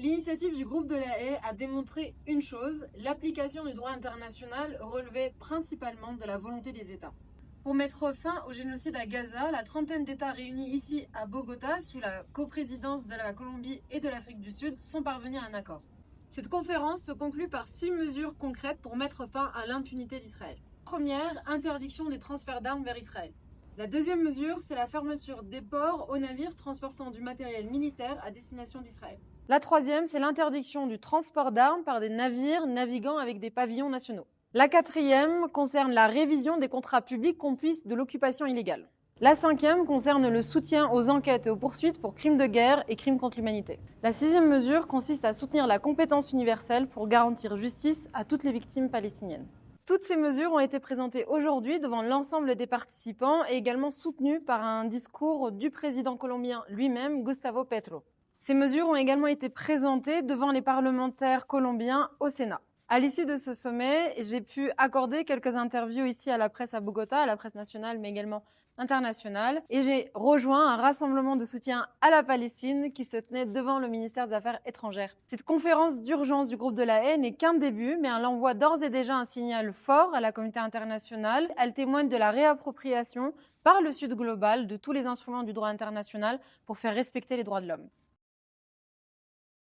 L'initiative du groupe de la Haye a démontré une chose, l'application du droit international relevait principalement de la volonté des États. Pour mettre fin au génocide à Gaza, la trentaine d'États réunis ici à Bogota, sous la coprésidence de la Colombie et de l'Afrique du Sud, sont parvenus à un accord. Cette conférence se conclut par 6 mesures concrètes pour mettre fin à l'impunité d'Israël. Première, interdiction des transferts d'armes vers Israël. La deuxième mesure, c'est la fermeture des ports aux navires transportant du matériel militaire à destination d'Israël. La troisième, c'est l'interdiction du transport d'armes par des navires naviguant avec des pavillons nationaux. La quatrième concerne la révision des contrats publics complices de l'occupation illégale. La cinquième concerne le soutien aux enquêtes et aux poursuites pour crimes de guerre et crimes contre l'humanité. La sixième mesure consiste à soutenir la compétence universelle pour garantir justice à toutes les victimes palestiniennes. Toutes ces mesures ont été présentées aujourd'hui devant l'ensemble des participants et également soutenues par un discours du président colombien lui-même, Gustavo Petro. Ces mesures ont également été présentées devant les parlementaires colombiens au Sénat. À l'issue de ce sommet, j'ai pu accorder quelques interviews ici à la presse à Bogota, à la presse nationale, mais également internationale. Et j'ai rejoint un rassemblement de soutien à la Palestine qui se tenait devant le ministère des Affaires étrangères. Cette conférence d'urgence du groupe de la Haye n'est qu'un début, mais elle envoie d'ores et déjà un signal fort à la communauté internationale. Elle témoigne de la réappropriation par le Sud global de tous les instruments du droit international pour faire respecter les droits de l'homme.